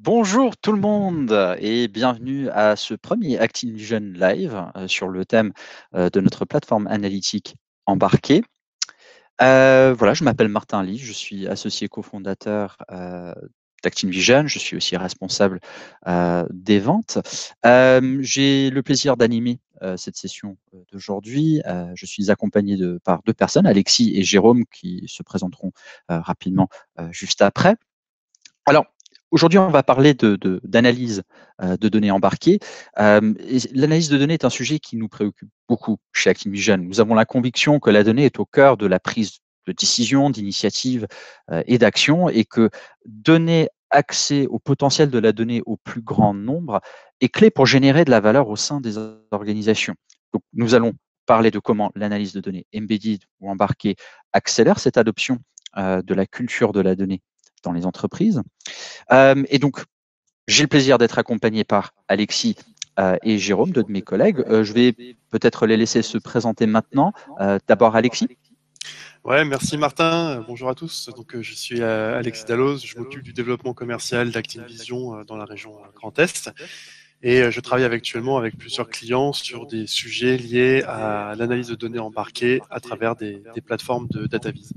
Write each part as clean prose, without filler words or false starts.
Bonjour tout le monde et bienvenue à ce premier Activision Live sur le thème de notre plateforme analytique embarquée. Voilà, je m'appelle Martin Ly, je suis associé cofondateur d'Activision, je suis aussi responsable des ventes. J'ai le plaisir d'animer cette session d'aujourd'hui. Je suis accompagné par deux personnes, Alexis et Jérôme, qui se présenteront rapidement juste après. Alors, aujourd'hui, on va parler d'analyse de données embarquées. L'analyse de données est un sujet qui nous préoccupe beaucoup chez Activision. Nous avons la conviction que la donnée est au cœur de la prise de décision, d'initiative et d'action, et que donner accès au potentiel de la donnée au plus grand nombre est clé pour générer de la valeur au sein des organisations. Donc, nous allons parler de comment l'analyse de données embedded ou embarquée accélère cette adoption de la culture de la donnée dans les entreprises. Et donc, j'ai le plaisir d'être accompagné par Alexis et Jérôme, deux de mes collègues. Je vais peut-être les laisser se présenter maintenant. D'abord, Alexis. Ouais, merci Martin. Bonjour à tous. Donc, je suis Alexis Dalloz. Je m'occupe du développement commercial d'Activision dans la région Grand Est. Et je travaille actuellement avec plusieurs clients sur des sujets liés à l'analyse de données embarquées à travers des plateformes de DataVis.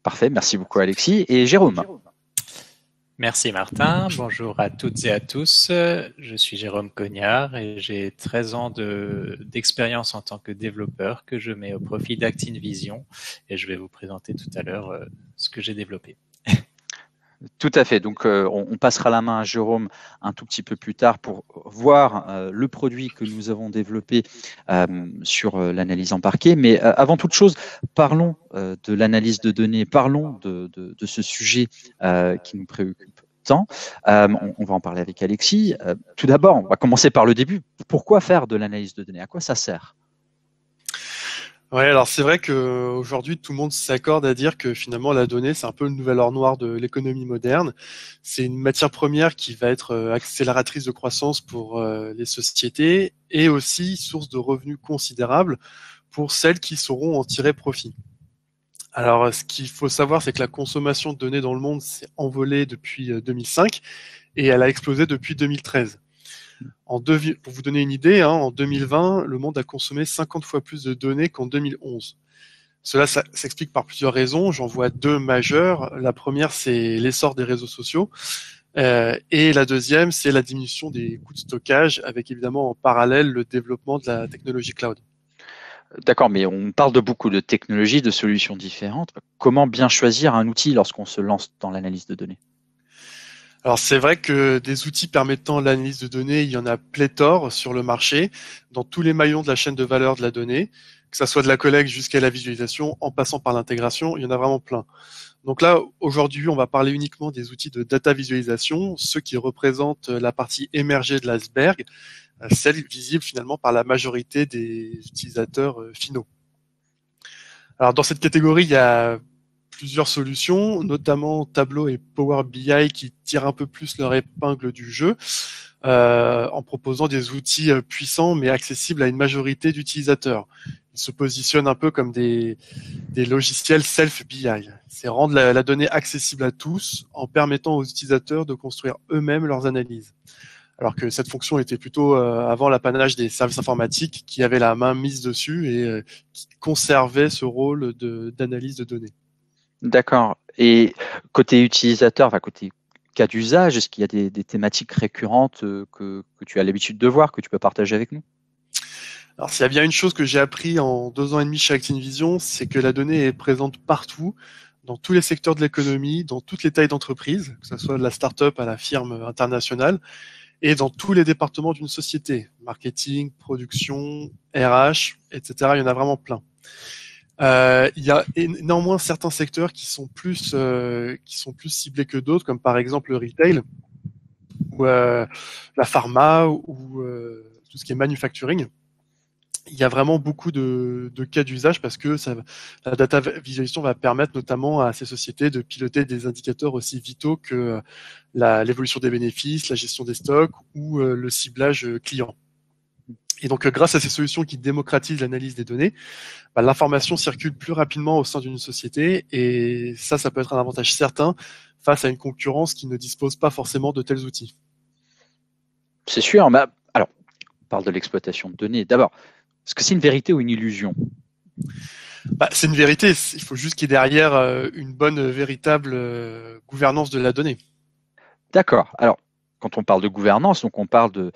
Parfait, merci beaucoup Alexis. Et Jérôme. Merci Martin, bonjour à toutes et à tous. Je suis Jérôme Cognard et j'ai 13 ans d'expérience en tant que développeur que je mets au profit d'Activision et je vais vous présenter tout à l'heure ce que j'ai développé. Tout à fait. Donc, on passera la main à Jérôme un tout petit peu plus tard pour voir le produit que nous avons développé sur l'analyse embarquée. Mais avant toute chose, parlons de l'analyse de données, parlons de ce sujet qui nous préoccupe tant. On va en parler avec Alexis. Tout d'abord, on va commencer par le début. Pourquoi faire de l'analyse de données? À quoi ça sert? Ouais, alors c'est vrai qu'aujourd'hui, tout le monde s'accorde à dire que finalement, la donnée, c'est un peu le nouvel or noir de l'économie moderne. C'est une matière première qui va être accélératrice de croissance pour les sociétés et aussi source de revenus considérables pour celles qui sauront en tirer profit. Alors, ce qu'il faut savoir, c'est que la consommation de données dans le monde s'est envolée depuis 2005 et elle a explosé depuis 2013. Pour vous donner une idée, en 2020, le monde a consommé 50 fois plus de données qu'en 2011. Cela s'explique par plusieurs raisons. J'en vois deux majeures. La première, c'est l'essor des réseaux sociaux. Et la deuxième, c'est la diminution des coûts de stockage, avec évidemment en parallèle le développement de la technologie cloud. D'accord, mais on parle de beaucoup de technologies, de solutions différentes. Comment bien choisir un outil lorsqu'on se lance dans l'analyse de données? Alors c'est vrai que des outils permettant l'analyse de données, il y en a pléthore sur le marché, dans tous les maillons de la chaîne de valeur de la donnée, que ça soit de la collecte jusqu'à la visualisation, en passant par l'intégration, il y en a vraiment plein. Donc là, aujourd'hui, on va parler uniquement des outils de data visualisation, ceux qui représentent la partie émergée de l'iceberg, celle visible finalement par la majorité des utilisateurs finaux. Alors dans cette catégorie, il y a plusieurs solutions, notamment Tableau et Power BI qui tirent un peu plus leur épingle du jeu en proposant des outils puissants mais accessibles à une majorité d'utilisateurs. Ils se positionnent un peu comme des logiciels self-BI. C'est rendre la donnée accessible à tous en permettant aux utilisateurs de construire eux-mêmes leurs analyses. Alors que cette fonction était plutôt avant l'apanage des services informatiques qui avaient la main mise dessus et qui conservaient ce rôle d'analyse de données. D'accord. Et côté utilisateur, enfin côté cas d'usage, est-ce qu'il y a des thématiques récurrentes que tu as l'habitude de voir, que tu peux partager avec nous? Alors, s'il y a bien une chose que j'ai appris en 2 ans et demi chez Activision, c'est que la donnée est présente partout, dans tous les secteurs de l'économie, dans toutes les tailles d'entreprise, que ce soit de la start-up à la firme internationale, et dans tous les départements d'une société, marketing, production, RH, etc. Il y en a vraiment plein. Il y a néanmoins certains secteurs qui sont plus ciblés que d'autres, comme par exemple le retail, ou la pharma, ou tout ce qui est manufacturing. Il y a vraiment beaucoup de cas d'usage parce que la data visualisation va permettre notamment à ces sociétés de piloter des indicateurs aussi vitaux que l'évolution des bénéfices, la gestion des stocks ou le ciblage client. Et donc, grâce à ces solutions qui démocratisent l'analyse des données, l'information circule plus rapidement au sein d'une société et ça peut être un avantage certain face à une concurrence qui ne dispose pas forcément de tels outils. C'est sûr, mais alors, on parle de l'exploitation de données. D'abord, est-ce que c'est une vérité ou une illusion? C'est une vérité, il faut juste qu'il y ait derrière une bonne, véritable gouvernance de la donnée. D'accord. Alors, quand on parle de gouvernance, donc on parle de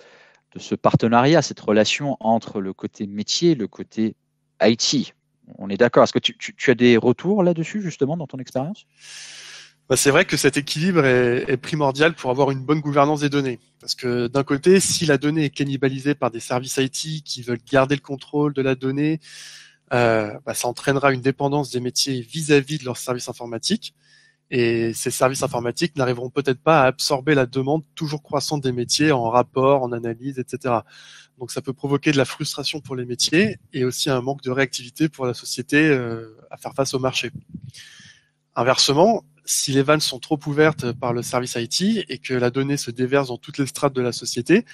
ce partenariat, cette relation entre le côté métier et le côté IT. On est d'accord. Est-ce que tu as des retours là-dessus, justement, dans ton expérience? C'est vrai que cet équilibre est primordial pour avoir une bonne gouvernance des données. Parce que d'un côté, si la donnée est cannibalisée par des services IT qui veulent garder le contrôle de la donnée, ça entraînera une dépendance des métiers vis-à-vis de leurs services informatiques. Et ces services informatiques n'arriveront peut-être pas à absorber la demande toujours croissante des métiers en rapport, en analyse, etc. Donc ça peut provoquer de la frustration pour les métiers et aussi un manque de réactivité pour la société à faire face au marché. Inversement, si les vannes sont trop ouvertes par le service IT et que la donnée se déverse dans toutes les strates de la société,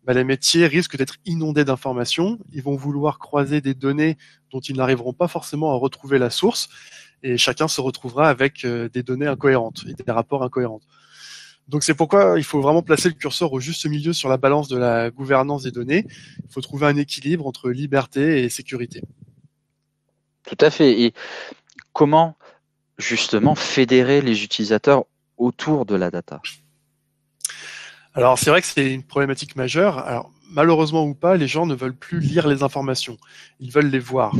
les métiers risquent d'être inondés d'informations. Ils vont vouloir croiser des données dont ils n'arriveront pas forcément à retrouver la source et chacun se retrouvera avec des données incohérentes et des rapports incohérents. Donc c'est pourquoi il faut vraiment placer le curseur au juste milieu sur la balance de la gouvernance des données. Il faut trouver un équilibre entre liberté et sécurité. Tout à fait. Et comment justement fédérer les utilisateurs autour de la data? Alors c'est vrai que c'est une problématique majeure. Alors malheureusement ou pas, les gens ne veulent plus lire les informations. Ils veulent les voir.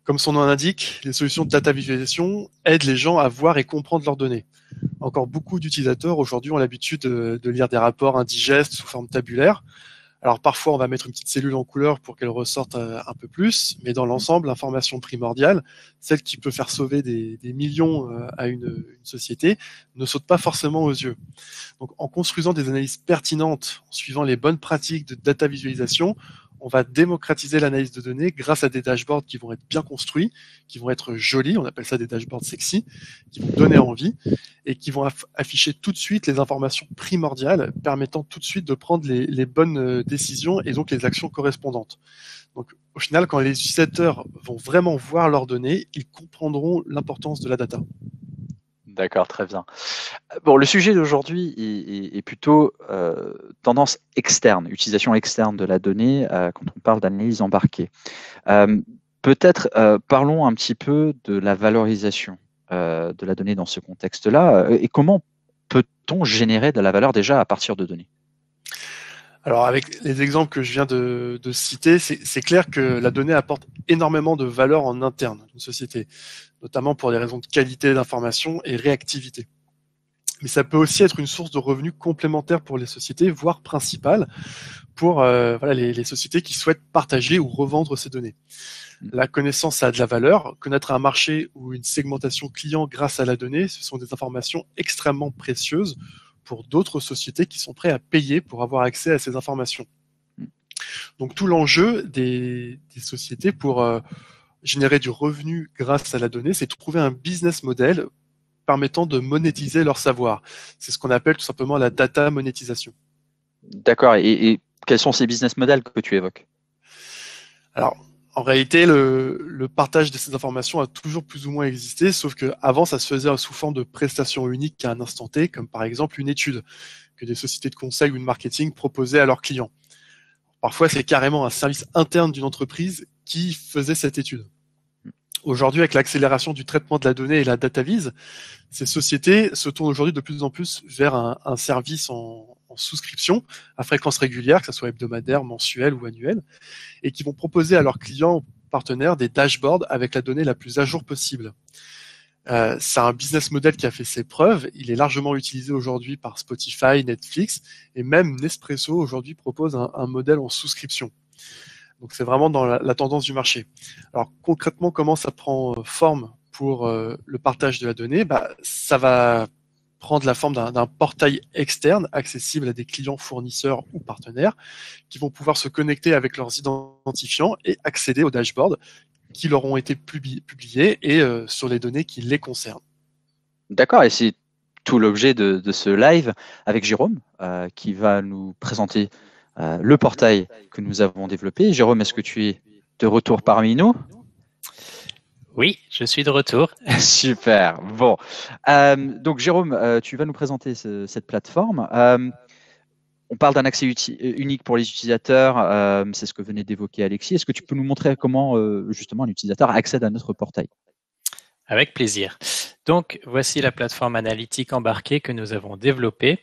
Comme son nom l'indique, les solutions de data visualisation aident les gens à voir et comprendre leurs données. Encore beaucoup d'utilisateurs aujourd'hui ont l'habitude de lire des rapports indigestes sous forme tabulaire. Alors parfois, on va mettre une petite cellule en couleur pour qu'elle ressorte un peu plus, mais dans l'ensemble, l'information primordiale, celle qui peut faire sauver des millions à une société, ne saute pas forcément aux yeux. Donc en construisant des analyses pertinentes, en suivant les bonnes pratiques de data visualisation, on va démocratiser l'analyse de données grâce à des dashboards qui vont être bien construits, qui vont être jolis, on appelle ça des dashboards sexy, qui vont donner envie et qui vont afficher tout de suite les informations primordiales, permettant tout de suite de prendre les bonnes décisions et donc les actions correspondantes. Donc au final, quand les utilisateurs vont vraiment voir leurs données, ils comprendront l'importance de la data. D'accord, très bien. Bon, le sujet d'aujourd'hui est plutôt tendance externe, utilisation externe de la donnée quand on parle d'analyse embarquée. Peut-être parlons un petit peu de la valorisation de la donnée dans ce contexte-là et comment peut-on générer de la valeur déjà à partir de données? Alors avec les exemples que je viens de citer, c'est clair que la donnée apporte énormément de valeur en interne d'une société, notamment pour des raisons de qualité d'information et réactivité. Mais ça peut aussi être une source de revenus complémentaire pour les sociétés, voire principale, pour les sociétés qui souhaitent partager ou revendre ces données. La connaissance a de la valeur. Connaître un marché ou une segmentation client grâce à la donnée, ce sont des informations extrêmement précieuses pour d'autres sociétés qui sont prêts à payer pour avoir accès à ces informations. Donc tout l'enjeu des sociétés pour générer du revenu grâce à la donnée, c'est de trouver un business model permettant de monétiser leur savoir. C'est ce qu'on appelle tout simplement la data monétisation. D'accord. Et quels sont ces business models que tu évoques? Alors, en réalité, le partage de ces informations a toujours plus ou moins existé, sauf qu'avant, ça se faisait sous forme de prestations uniques à un instant T, comme par exemple une étude que des sociétés de conseil ou de marketing proposaient à leurs clients. Parfois, c'est carrément un service interne d'une entreprise qui faisait cette étude. Aujourd'hui, avec l'accélération du traitement de la donnée et la data vise, ces sociétés se tournent aujourd'hui de plus en plus vers un service en souscription à fréquence régulière, que ce soit hebdomadaire, mensuel ou annuel, et qui vont proposer à leurs clients partenaires des dashboards avec la donnée la plus à jour possible. C'est un business model qui a fait ses preuves. Il est largement utilisé aujourd'hui par Spotify, Netflix, et même Nespresso aujourd'hui propose un modèle en souscription. Donc c'est vraiment dans la tendance du marché. Alors concrètement, comment ça prend forme pour le partage de la donnée? Ça va prendre la forme d'un portail externe accessible à des clients, fournisseurs ou partenaires qui vont pouvoir se connecter avec leurs identifiants et accéder aux dashboards qui leur ont été publiés et sur les données qui les concernent. D'accord, et c'est tout l'objet de ce live avec Jérôme qui va nous présenter le portail que nous avons développé. Jérôme, est-ce que tu es de retour parmi nous? Oui, je suis de retour. Super. Bon. Donc, Jérôme, tu vas nous présenter cette plateforme. On parle d'un accès unique pour les utilisateurs. C'est ce que venait d'évoquer Alexis. Est-ce que tu peux nous montrer comment, justement, un utilisateur accède à notre portail? Avec plaisir. Donc, voici la plateforme analytique embarquée que nous avons développée.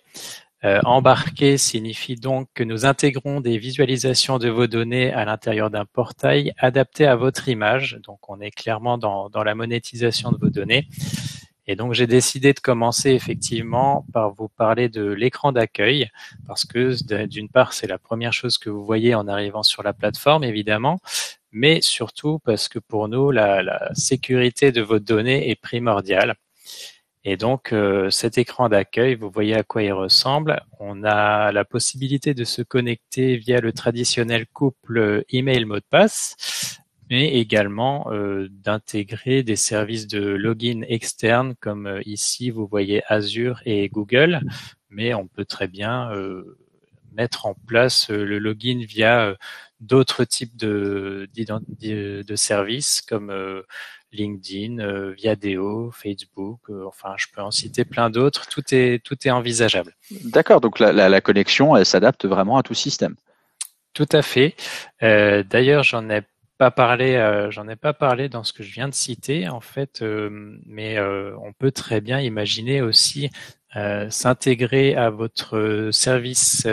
Embarqué signifie donc que nous intégrons des visualisations de vos données à l'intérieur d'un portail adapté à votre image. Donc, on est clairement dans la monétisation de vos données. Et donc, j'ai décidé de commencer effectivement par vous parler de l'écran d'accueil parce que d'une part, c'est la première chose que vous voyez en arrivant sur la plateforme, évidemment, mais surtout parce que pour nous, la sécurité de vos données est primordiale. Et donc, cet écran d'accueil, vous voyez à quoi il ressemble. On a la possibilité de se connecter via le traditionnel couple email mot de passe, mais également d'intégrer des services de login externes comme ici, vous voyez Azure et Google, mais on peut très bien mettre en place le login via d'autres types de services comme LinkedIn, Viadeo, Facebook, enfin je peux en citer plein d'autres, tout est envisageable. D'accord, donc la connexion, elle s'adapte vraiment à tout système. Tout à fait. D'ailleurs, j'en ai pas parlé dans ce que je viens de citer en fait, mais on peut très bien imaginer aussi s'intégrer à votre service,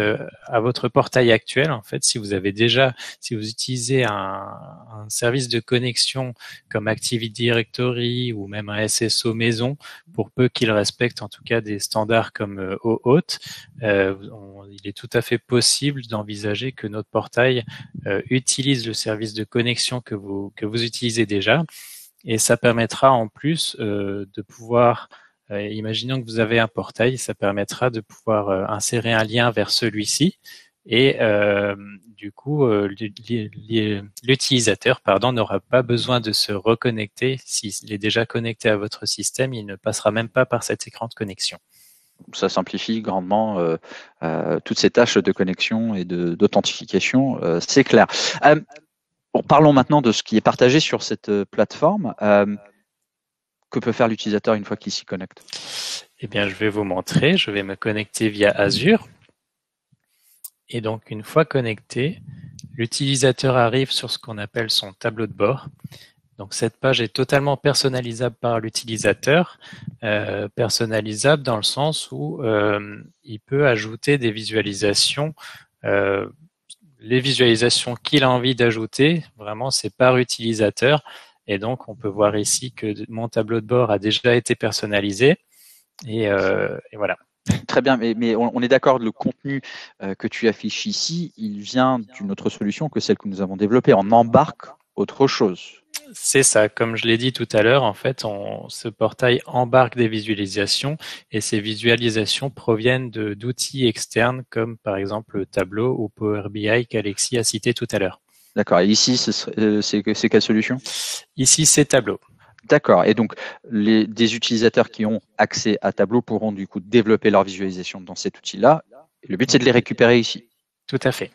à votre portail actuel. En fait, si vous utilisez un service de connexion comme Active Directory ou même un SSO maison, pour peu qu'il respecte en tout cas des standards comme OAuth, il est tout à fait possible d'envisager que notre portail utilise le service de connexion que vous utilisez déjà, et ça permettra en plus de pouvoir imaginons que vous avez un portail, ça permettra de pouvoir insérer un lien vers celui-ci et du coup l'utilisateur n'aura pas besoin de se reconnecter. S'il est déjà connecté à votre système, il ne passera même pas par cet écran de connexion. Ça simplifie grandement toutes ces tâches de connexion et d'authentification, c'est clair. Parlons maintenant de ce qui est partagé sur cette plateforme. Que peut faire l'utilisateur une fois qu'il s'y connecte? Eh bien, je vais vous montrer. Je vais me connecter via Azure. Et donc, une fois connecté, l'utilisateur arrive sur ce qu'on appelle son tableau de bord. Donc, cette page est totalement personnalisable par l'utilisateur. Personnalisable dans le sens où il peut ajouter des visualisations. Les visualisations qu'il a envie d'ajouter, vraiment, c'est par utilisateur. Et donc, on peut voir ici que mon tableau de bord a déjà été personnalisé. Et voilà. Très bien, mais on est d'accord, le contenu que tu affiches ici, il vient d'une autre solution que celle que nous avons développée. On embarque autre chose. C'est ça, comme je l'ai dit tout à l'heure, en fait, ce portail embarque des visualisations et ces visualisations proviennent d'outils externes comme par exemple Tableau ou Power BI qu'Alexis a cité tout à l'heure. D'accord, et ici, c'est quelle solution? Ici, c'est Tableau. D'accord, et donc des utilisateurs qui ont accès à Tableau pourront du coup développer leur visualisation dans cet outil-là. Le but, c'est de les récupérer ici. Tout à fait.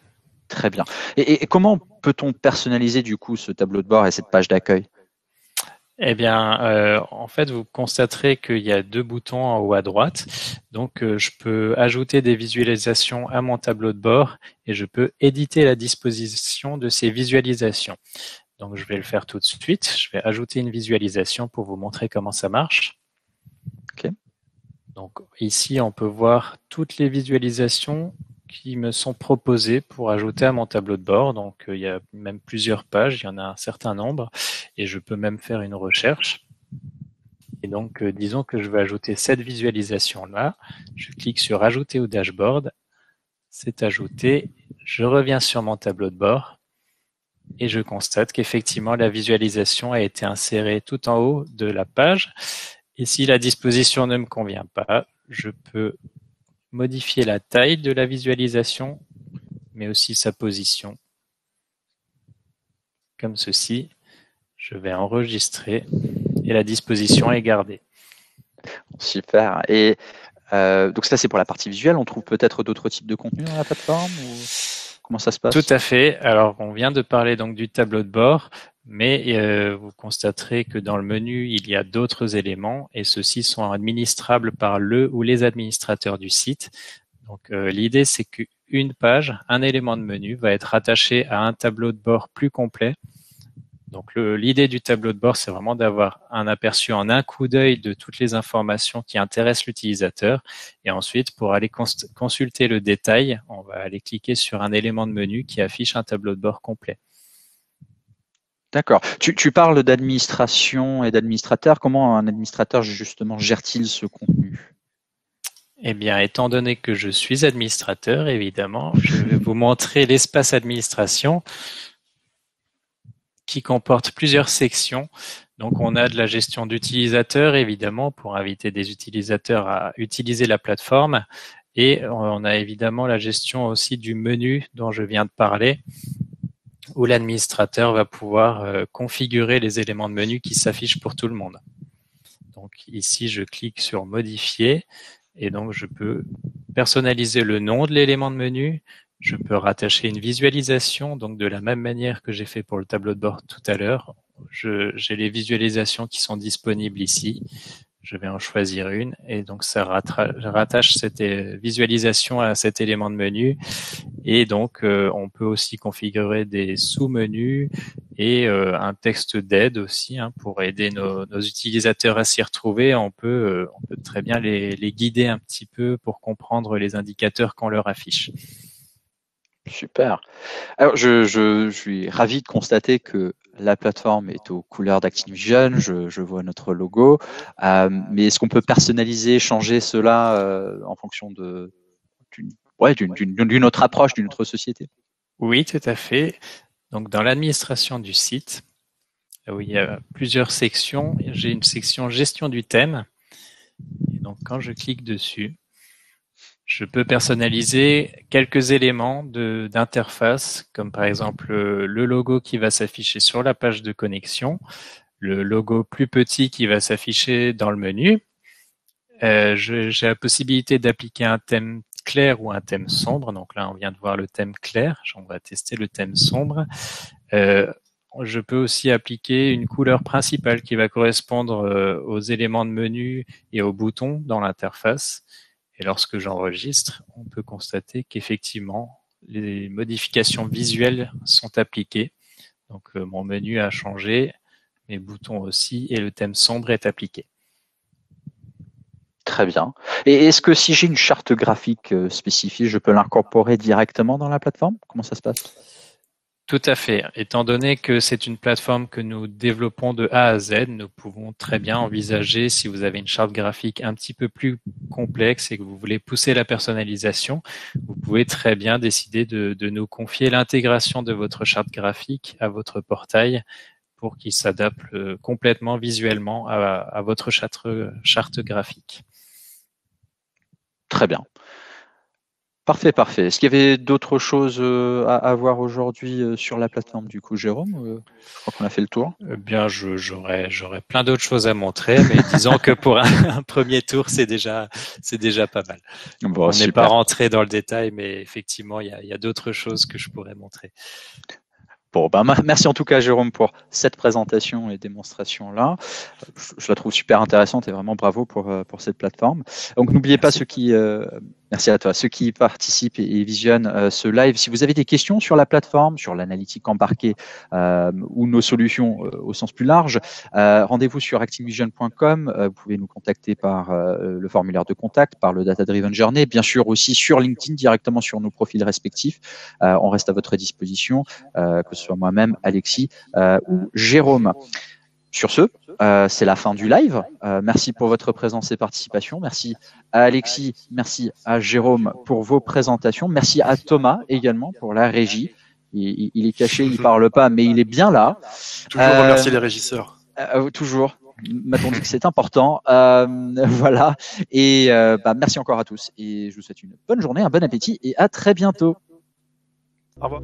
Très bien. Et comment peut-on personnaliser du coup ce tableau de bord et cette page d'accueil? Eh bien, en fait, vous constaterez qu'il y a deux boutons en haut à droite. Donc, je peux ajouter des visualisations à mon tableau de bord et je peux éditer la disposition de ces visualisations. Donc, je vais le faire tout de suite. Je vais ajouter une visualisation pour vous montrer comment ça marche. Okay. Donc, ici, on peut voir toutes les visualisations qui me sont proposées pour ajouter à mon tableau de bord. Donc, il y a même plusieurs pages, il y en a un certain nombre, et je peux même faire une recherche. Et donc, disons que je veux ajouter cette visualisation-là. Je clique sur « Ajouter au dashboard ». C'est ajouté. Je reviens sur mon tableau de bord et je constate qu'effectivement, la visualisation a été insérée tout en haut de la page. Et si la disposition ne me convient pas, je peux modifier la taille de la visualisation, mais aussi sa position. Comme ceci, je vais enregistrer et la disposition est gardée. Super. Et donc ça, c'est pour la partie visuelle. On trouve peut-être d'autres types de contenus dans la plateforme ou... Comment ça se passe? Tout à fait. Alors, on vient de parler donc du tableau de bord. mais vous constaterez que dans le menu, il y a d'autres éléments et ceux-ci sont administrables par le ou les administrateurs du site. Donc l'idée, c'est qu'une page, un élément de menu va être rattaché à un tableau de bord plus complet. Donc l'idée du tableau de bord, c'est vraiment d'avoir un aperçu en un coup d'œil de toutes les informations qui intéressent l'utilisateur. Et ensuite, pour aller consulter le détail, on va aller cliquer sur un élément de menu qui affiche un tableau de bord complet. D'accord. Tu parles d'administration et d'administrateur. Comment un administrateur, justement, gère-t-il ce contenu? Eh bien, étant donné que je suis administrateur, évidemment, je vais vous montrer l'espace administration qui comporte plusieurs sections. Donc, on a de la gestion d'utilisateurs, évidemment, pour inviter des utilisateurs à utiliser la plateforme. Et on a évidemment la gestion aussi du menu dont je viens de parler, où l'administrateur va pouvoir configurer les éléments de menu qui s'affichent pour tout le monde. Donc ici, je clique sur modifier et donc je peux personnaliser le nom de l'élément de menu. Je peux rattacher une visualisation, donc de la même manière que j'ai fait pour le tableau de bord tout à l'heure. J'ai les visualisations qui sont disponibles ici. Je vais en choisir une et donc ça rattache cette visualisation à cet élément de menu. Et donc, on peut aussi configurer des sous-menus et un texte d'aide aussi pour aider nos utilisateurs à s'y retrouver. On peut très bien les guider un petit peu pour comprendre les indicateurs qu'on leur affiche. Super. Alors, je suis ravi de constater que la plateforme est aux couleurs d'Activision. Je vois notre logo. Mais est-ce qu'on peut personnaliser, changer cela en fonction d'une autre approche, d'une autre société? Oui, tout à fait. Donc, dans l'administration du site, où il y a plusieurs sections, j'ai une section gestion du thème. Et donc, quand je clique dessus, je peux personnaliser quelques éléments d'interface, comme par exemple le logo qui va s'afficher sur la page de connexion, le logo plus petit qui va s'afficher dans le menu. J'ai la possibilité d'appliquer un thème clair ou un thème sombre. Donc là, on vient de voir le thème clair. On va tester le thème sombre. Je peux aussi appliquer une couleur principale qui va correspondre aux éléments de menu et aux boutons dans l'interface. Et lorsque j'enregistre, on peut constater qu'effectivement, les modifications visuelles sont appliquées. Donc, mon menu a changé, mes boutons aussi, et le thème sombre est appliqué. Très bien. Et est-ce que si j'ai une charte graphique spécifique, je peux l'incorporer directement dans la plateforme? Comment ça se passe? Tout à fait. Étant donné que c'est une plateforme que nous développons de A à Z, nous pouvons très bien envisager, si vous avez une charte graphique un petit peu plus complexe et que vous voulez pousser la personnalisation, vous pouvez très bien décider de nous confier l'intégration de votre charte graphique à votre portail pour qu'il s'adapte complètement visuellement à votre charte graphique. Très bien. Parfait, parfait. Est-ce qu'il y avait d'autres choses à voir aujourd'hui sur la plateforme du coup, Jérôme? Je crois qu'on a fait le tour. Bien, j'aurais plein d'autres choses à montrer, mais disons que pour un premier tour, c'est déjà pas mal. Bon, on n'est pas rentré dans le détail, mais effectivement, il y a d'autres choses que je pourrais montrer. Bon, merci en tout cas, Jérôme, pour cette présentation et démonstration-là. Je la trouve super intéressante et vraiment bravo pour cette plateforme. Donc, n'oubliez pas merci à toi, ceux qui participent et visionnent ce live. Si vous avez des questions sur la plateforme, sur l'analytique embarquée ou nos solutions au sens plus large, rendez-vous sur activevision.com. Vous pouvez nous contacter par le formulaire de contact, par le Data Driven Journey, bien sûr aussi sur LinkedIn, directement sur nos profils respectifs. On reste à votre disposition, que ce soit moi-même, Alexis ou Jérôme. Sur ce, c'est la fin du live. Merci pour votre présence et participation. Merci à Alexis, merci à Jérôme pour vos présentations. Merci à Thomas également pour la régie. Il est caché, il ne parle pas, mais il est bien là. Toujours remercier les régisseurs. Toujours. M'a-t-on dit que c'est important. Voilà. Et merci encore à tous. Et je vous souhaite une bonne journée, un bon appétit et à très bientôt. Au revoir.